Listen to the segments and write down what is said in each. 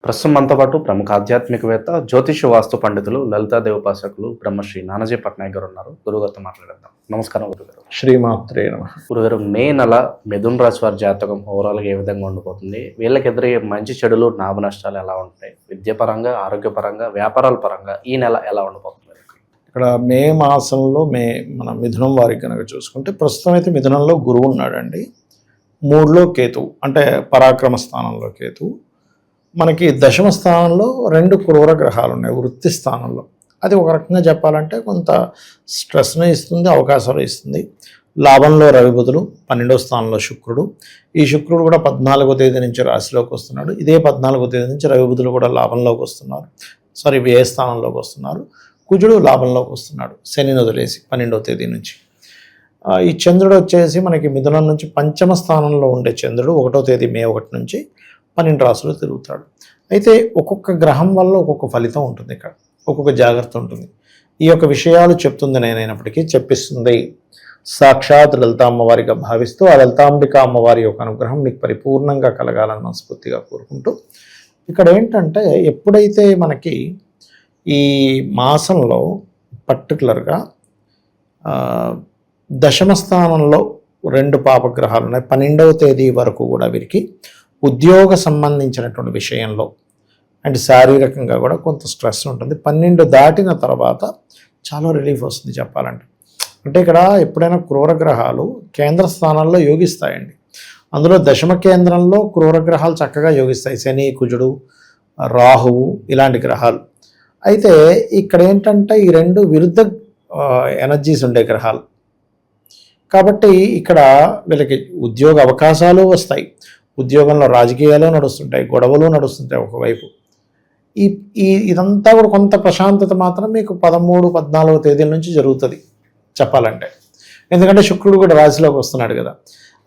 ప్రస్తుతం మనతో పాటు ప్రముఖ ఆధ్యాత్మికవేత్త జ్యోతిష వాస్తు పండితులు లలితాదేవి ఉపాసకులు బ్రహ్మశ్రీ నానాజీ పట్నాయక్ గారు ఉన్నారు. గురుగారితో మాట్లాడేద్దాం. నమస్కారం గురుగారు. శ్రీమాత్రే నమః. గురుగారు, మే నెల మిథున రాశి వారి జాతకం ఓవరాల్గా ఏ విధంగా ఉండిపోతుంది? వీళ్ళకి ఎదురయ్యే మంచి చెడులు లాభ నష్టాలు ఎలా ఉంటాయి? విద్యాపరంగా, ఆరోగ్యపరంగా, వ్యాపారాల పరంగా ఈ నెల ఎలా ఉండిపోతుంది? ఇక్కడ మే మాసంలో మన మిథునం వారికి కనుక చూసుకుంటే ప్రస్తుతం అయితే మిథునంలో గురువు ఉన్నాడండి. 3లో కేతువు, అంటే పరాక్రమ స్థానంలో కేతువు. మనకి దశమ స్థానంలో 2 క్రూర గ్రహాలు ఉన్నాయి వృత్తి స్థానంలో. అది ఒక రకంగా చెప్పాలంటే కొంత స్ట్రెస్ని ఇస్తుంది, అవకాశాలు ఇస్తుంది. లాభంలో రవి బుధులు, 12వ స్థానంలో శుక్రుడు. ఈ శుక్రుడు కూడా 14వ తేదీ నుంచి రాశిలోకి వస్తున్నాడు. ఇదే 14వ తేదీ నుంచి రవి బుధులు కూడా లాభంలోకి వస్తున్నారు, వ్యయ స్థానంలోకి వస్తున్నారు. కుజుడు లాభంలోకి వస్తున్నాడు శనిని వదిలేసి 12వ తేదీ నుంచి. ఈ చంద్రుడు వచ్చేసి మనకి మిథునం నుంచి పంచమ స్థానంలో ఉండే చంద్రుడు 1వ తేదీ మే 1 నుంచి 12 రాశులు తిరుగుతాడు. అయితే ఒక్కొక్క గ్రహం వల్ల ఒక్కొక్క ఫలితం ఉంటుంది, ఇక్కడ ఒక్కొక్క జాగ్రత్త ఉంటుంది. ఈ యొక్క విషయాలు చెప్తుంది నేనైనప్పటికీ చెప్పిస్తుంది సాక్షాత్ లలితా అమ్మవారిగా భావిస్తూ ఆ లలితాంబిక అమ్మవారి యొక్క అనుగ్రహం మీకు పరిపూర్ణంగా కలగాలని మనస్ఫూర్తిగా కోరుకుంటూ, ఇక్కడ ఏంటంటే ఎప్పుడైతే మనకి ఈ మాసంలో పర్టికులర్గా దశమ స్థానంలో 2 పాపగ్రహాలు ఉన్నాయి. 12వ తేదీ వరకు కూడా వీరికి ఉద్యోగ సంబంధించినటువంటి విషయంలో అండ్ శారీరకంగా కూడా కొంత స్ట్రెస్ ఉంటుంది. 12 దాటిన తర్వాత చాలా రిలీఫ్ వస్తుంది చెప్పాలంటే. అంటే ఇక్కడ ఎప్పుడైనా క్రూర గ్రహాలు కేంద్ర స్థానాల్లో యోగిస్తాయండి. అందులో దశమ కేంద్రంలో క్రూర గ్రహాలు చక్కగా యోగిస్తాయి, శని, కుజుడు, రాహువు ఇలాంటి గ్రహాలు. అయితే ఇక్కడ ఏంటంటే ఈ 2 విరుద్ధ ఎనర్జీస్ ఉండే గ్రహాలు కాబట్టి ఇక్కడ వీళ్ళకి ఉద్యోగ అవకాశాలు వస్తాయి, ఉద్యోగంలో రాజకీయాలు నడుస్తుంటాయి, గొడవలు నడుస్తుంటాయి ఒకవైపు. ఇదంతా కూడా కొంత ప్రశాంతత మాత్రం మీకు 13, 14వ తేదీల నుంచి జరుగుతుంది చెప్పాలంటే. ఎందుకంటే శుక్రుడు కూడా రాశిలోకి వస్తున్నాడు కదా.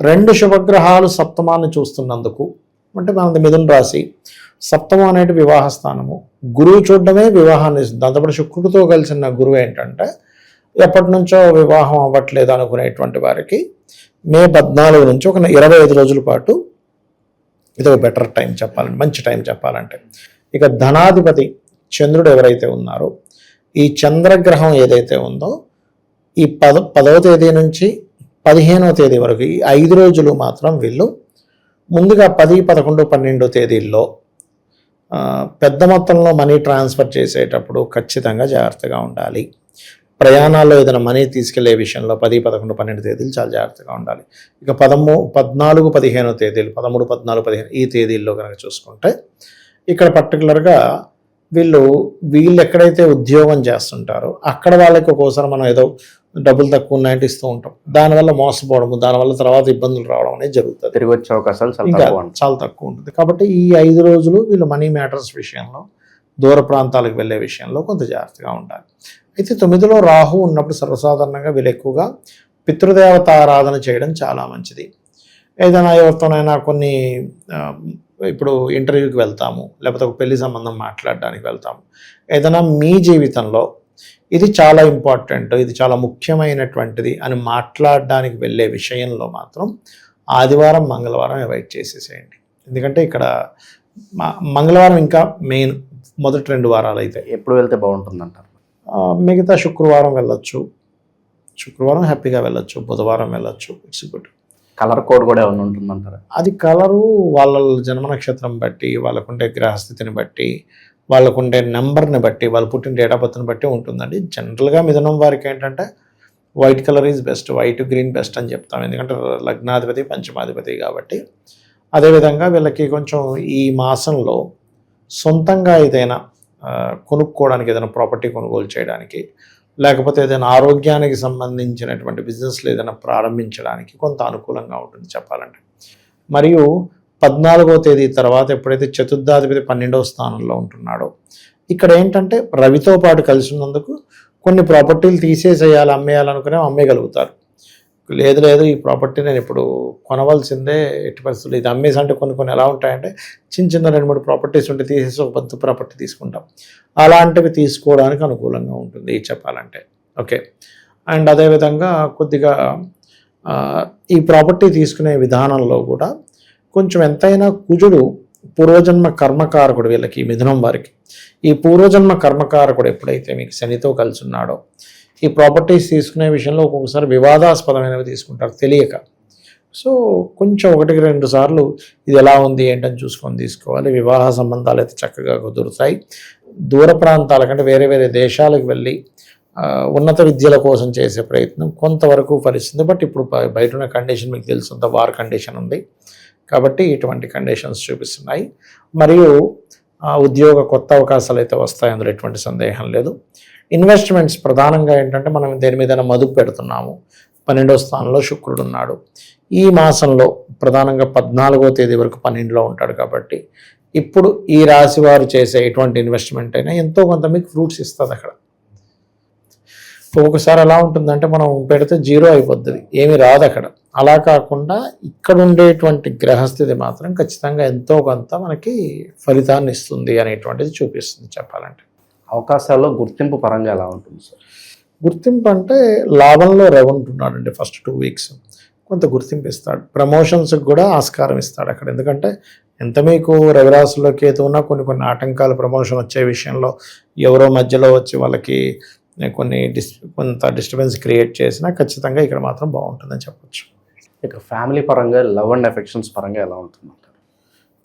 2 శుభగ్రహాలు సప్తమాన్ని చూస్తున్నందుకు, అంటే మనది మిథున రాశి, సప్తమం అనేది వివాహ స్థానము. గురువు చూడడమే వివాహాన్ని ఇస్తుంది. దాంతోపాటు శుక్రుడితో కలిసిన గురువు ఏంటంటే ఎప్పటి నుంచో వివాహం అవ్వట్లేదు అనుకునేటువంటి వారికి మే 14 నుంచి ఒక 25 రోజుల పాటు ఇది ఒక బెటర్ టైం చెప్పాలంటే, మంచి టైం చెప్పాలంటే. ఇక ధనాధిపతి చంద్రుడు ఎవరైతే ఉన్నారో, ఈ చంద్రగ్రహం ఏదైతే ఉందో ఈ 10వ తేదీ నుంచి 15వ తేదీ వరకు ఈ 5 రోజులు మాత్రం వీళ్ళు ముందుగా 10, 11, 12 తేదీల్లో పెద్ద మొత్తంలో మనీ ట్రాన్స్ఫర్ చేసేటప్పుడు ఖచ్చితంగా జాగ్రత్తగా ఉండాలి. ప్రయాణాల్లో ఏదైనా మనీ తీసుకెళ్లే విషయంలో 10, 11, 12 తేదీలు చాలా జాగ్రత్తగా ఉండాలి. ఇక 14, 15 తేదీలు, 13, 14, 15 ఈ తేదీల్లో కనుక చూసుకుంటే ఇక్కడ పర్టికులర్గా వీళ్ళు ఎక్కడైతే ఉద్యోగం చేస్తుంటారో అక్కడ వాళ్ళకి ఒక్కోసారి మనం ఏదో డబ్బులు తక్కువ ఉన్నాయంటే ఇస్తూ ఉంటాం. దానివల్ల మోసపోవడము, దానివల్ల తర్వాత ఇబ్బందులు రావడం అనేది జరుగుతుంది. తిరిగి వచ్చే అవకాశాలు చాలా తక్కువ ఉంటుంది. కాబట్టి ఈ 5 రోజులు వీళ్ళు మనీ మ్యాటర్స్ విషయంలో, దూర ప్రాంతాలకు వెళ్ళే విషయంలో కొంత జాగ్రత్తగా ఉండాలి. అయితే 9లో రాహు ఉన్నప్పుడు సర్వసాధారణంగా వీళ్ళు ఎక్కువగా పితృదేవత ఆరాధన చేయడం చాలా మంచిది. ఏదైనా ఎవరితోనైనా కొన్ని ఇప్పుడు ఇంటర్వ్యూకి వెళ్తాము, లేకపోతే ఒక పెళ్లి సంబంధం మాట్లాడడానికి వెళ్తాము, ఏదైనా మీ జీవితంలో ఇది చాలా ఇంపార్టెంట్, ఇది చాలా ముఖ్యమైనటువంటిది అని మాట్లాడడానికి వెళ్ళే విషయంలో మాత్రం ఆదివారం, మంగళవారం అవాయిడ్ చేసేసేయండి. ఎందుకంటే ఇక్కడ మంగళవారం ఇంకా మెయిన్, మొదటి 2 వారాలు అయితే ఎప్పుడు వెళ్తే బాగుంటుంది అంటారు? మిగతా శుక్రవారం వెళ్ళొచ్చు, శుక్రవారం హ్యాపీగా వెళ్ళొచ్చు, బుధవారం వెళ్ళొచ్చు, ఇట్స్ గుడ్. కలర్ కోడ్ కూడా ఏమైనా ఉంటుందంటారా? అది కలరు వాళ్ళ జన్మ నక్షత్రం బట్టి, వాళ్ళకుండే గ్రహస్థితిని బట్టి, వాళ్ళకుండే నెంబర్ని బట్టి, వాళ్ళు పుట్టిన డేట్ ఆఫ్ బర్త్ని బట్టి ఉంటుందండి. జనరల్గా మిథునం వారికి ఏంటంటే white colour is best, white, green best అని చెప్తాం. ఎందుకంటే లగ్నాధిపతి, పంచమాధిపతి కాబట్టి. అదేవిధంగా వీళ్ళకి కొంచెం ఈ మాసంలో సొంతంగా ఏదైనా కొనుక్కోవడానికి, ఏదైనా ప్రాపర్టీ కొనుగోలు చేయడానికి, లేకపోతే ఏదైనా ఆరోగ్యానికి సంబంధించినటువంటి బిజినెస్లు ఏదైనా ప్రారంభించడానికి కొంత అనుకూలంగా ఉంటుంది చెప్పాలంటే. మరియు 14వ తేదీ తర్వాత ఎప్పుడైతే చతుర్థాధిపతి 12వ స్థానంలో ఉంటున్నాడో, ఇక్కడ ఏంటంటే రవితో పాటు కలిసి ఉన్నందుకు కొన్ని ప్రాపర్టీలు తీసేసేయాలి, అమ్మేయాలనుకునే అమ్మేయగలుగుతారు. లేదు ఈ ప్రాపర్టీ నేను ఇప్పుడు కొనవలసిందే, ఎట్టి పరిస్థితులు ఇది అమ్మేసి, అంటే కొన్ని ఎలా ఉంటాయంటే చిన్న 2-3 ప్రాపర్టీస్ ఉంటే తీసేసి ఒక పెద్ద ప్రాపర్టీ తీసుకుంటాం. అలాంటివి తీసుకోవడానికి అనుకూలంగా ఉంటుంది చెప్పాలంటే. ఓకే. అండ్ అదేవిధంగా కొద్దిగా ఈ ప్రాపర్టీ తీసుకునే విధానంలో కూడా కొంచెం ఎంతైనా కుజుడు పూర్వజన్మ కర్మకారకుడు వీళ్ళకి, ఈ మిథునం వారికి ఈ పూర్వజన్మ కర్మకారకుడు ఎప్పుడైతే మీకు శనితో కలిసి ఉన్నాడో ఈ ప్రాపర్టీస్ తీసుకునే విషయంలో ఒక్కొక్కసారి వివాదాస్పదమైనవి తీసుకుంటారు తెలియక. సో కొంచెం 1-2 సార్లు ఇది ఎలా ఉంది ఏంటని చూసుకొని తీసుకోవాలి. వివాహ సంబంధాలు అయితే చక్కగా కుదురుతాయి. దూర ప్రాంతాల కంటే వేరే వేరే దేశాలకు వెళ్ళి ఉన్నత విద్యల కోసం చేసే ప్రయత్నం కొంతవరకు ఫలిస్తుంది. బట్ ఇప్పుడు బయట ఉన్న కండిషన్ మీకు తెలుసుంత వార్ కండిషన్ ఉంది కాబట్టి ఇటువంటి కండిషన్స్ చూపిస్తున్నాయి. మరియు ఉద్యోగ కొత్త అవకాశాలు అయితే వస్తాయి, అందులో ఎటువంటి సందేహం లేదు. ఇన్వెస్ట్మెంట్స్ ప్రధానంగా ఏంటంటే మనం దేని మీద మదుపు పెడుతున్నాము. 12వ స్థానంలో శుక్రుడు ఉన్నాడు. ఈ మాసంలో ప్రధానంగా 14వ తేదీ వరకు 12లో ఉంటాడు కాబట్టి ఇప్పుడు ఈ రాశి వారు చేసే ఎటువంటి ఇన్వెస్ట్మెంట్ అయినా ఎంతో కొంత మీకు ఫ్రూట్స్ ఇస్తుంది. అక్కడ ఒక్కొక్కసారి ఎలా ఉంటుందంటే మనం పెడితే జీరో అయిపోతుంది, ఏమి రాదు అక్కడ. అలా కాకుండా ఇక్కడ ఉండేటువంటి గ్రహస్థితి మాత్రం ఖచ్చితంగా ఎంతో కొంత మనకి ఫలితాన్ని ఇస్తుంది అనేటువంటిది చూపిస్తుంది చెప్పాలంటే. అవకాశాల్లో గుర్తింపు పరంగా ఎలా ఉంటుంది సార్? గుర్తింపు అంటే లాభంలో ఉంటున్నాడండి. ఫస్ట్ 2 వీక్స్ కొంత గుర్తింపు ఇస్తాడు. ప్రమోషన్స్కి కూడా ఆస్కారం ఇస్తాడు అక్కడ. ఎందుకంటే ఎంత మీకు రవిరాశిలో కేతు ఉన్నా కొన్ని ఆటంకాలు ప్రమోషన్ వచ్చే విషయంలో ఎవరో మధ్యలో వచ్చి వాళ్ళకి కొంత డిస్టర్బెన్స్ క్రియేట్ చేసినా ఖచ్చితంగా ఇక్కడ మాత్రం బాగుంటుందని చెప్పొచ్చు. ఇక ఫ్యామిలీ పరంగా లవ్ అండ్ అఫెక్షన్స్ పరంగా ఎలా ఉంటుంది?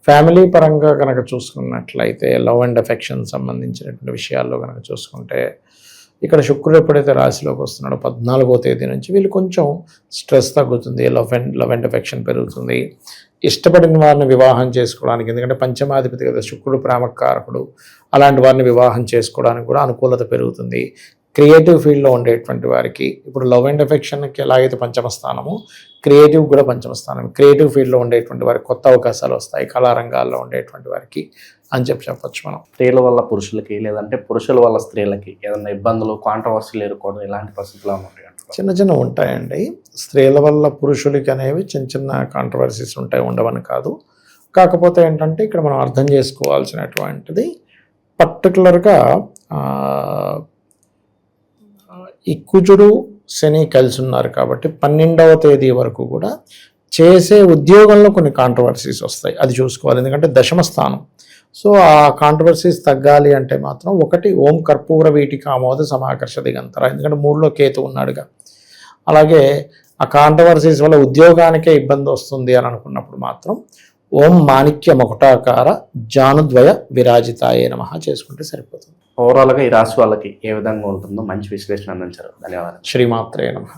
ఫ్యామిలీ పరంగా కనుక చూసుకున్నట్లయితే లవ్ అండ్ అఫెక్షన్ సంబంధించినటువంటి విషయాల్లో కనుక చూసుకుంటే ఇక్కడ శుక్రుడు ఎప్పుడైతే రాశిలోకి వస్తున్నాడో 14వ తేదీ నుంచి వీళ్ళు కొంచెం స్ట్రెస్ తగ్గుతుంది, లవ్ అండ్ అఫెక్షన్ పెరుగుతుంది. ఇష్టపడిన వారిని వివాహం చేసుకోవడానికి, ఎందుకంటే పంచమాధిపతి కదా శుక్రుడు ప్రేమకారకుడు, అలాంటి వారిని వివాహం చేసుకోవడానికి కూడా అనుకూలత పెరుగుతుంది. క్రియేటివ్ ఫీల్డ్లో ఉండేటువంటి వారికి ఇప్పుడు లవ్ అండ్ అఫెక్షన్కి ఎలాగైతే పంచమ స్థానము, క్రియేటివ్ కూడా పంచమ స్థానం. క్రియేటివ్ ఫీల్డ్లో ఉండేటువంటి వారికి కొత్త అవకాశాలు వస్తాయి, కళారంగాల్లో ఉండేటువంటి వారికి అని చెప్పొచ్చు మనం. స్త్రీల వల్ల పురుషులకి, లేదంటే పురుషుల వల్ల స్త్రీలకి ఏదైనా ఇబ్బందులు, కాంట్రవర్సీలు ఎదుర్కోవడం ఇలాంటి పరిస్థితులు ఉంటాయి? చిన్న ఉంటాయండి. స్త్రీల వల్ల పురుషులకి అనేవి చిన్న కాంట్రవర్సీస్ ఉంటాయి, ఉండవని కాదు. కాకపోతే ఏంటంటే ఇక్కడ మనం అర్థం చేసుకోవాల్సినటువంటిది పర్టికులర్గా ఈ కుజుడు శని కలిసి ఉన్నారు కాబట్టి 12వ తేదీ వరకు కూడా చేసే ఉద్యోగంలో కొన్ని కాంట్రవర్సీస్ వస్తాయి, అది చూసుకోవాలి. ఎందుకంటే దశమ స్థానం. సో ఆ కాంట్రవర్సీస్ తగ్గాలి అంటే మాత్రం ఒకటి ఓం కర్పూర వీటికి ఆమోద సమాకర్ష దిగంతర, ఎందుకంటే 3లో కేతు ఉన్నాడుగా. అలాగే ఆ కాంట్రవర్సీస్ వల్ల ఉద్యోగానికే ఇబ్బంది వస్తుంది అని అనుకున్నప్పుడు మాత్రం ఓం మాణిక్య మకుటాకార జానుద్వయ విరాజితాయే నమః చేసుకుంటే సరిపోతుంది. ఓవరాల్గా ఈ రాశి వాళ్ళకి ఏ విధంగా ఉంటుందో మంచి విశ్లేషణ అందించారు. ధన్యవాదాలు. శ్రీమాత్రే నమః.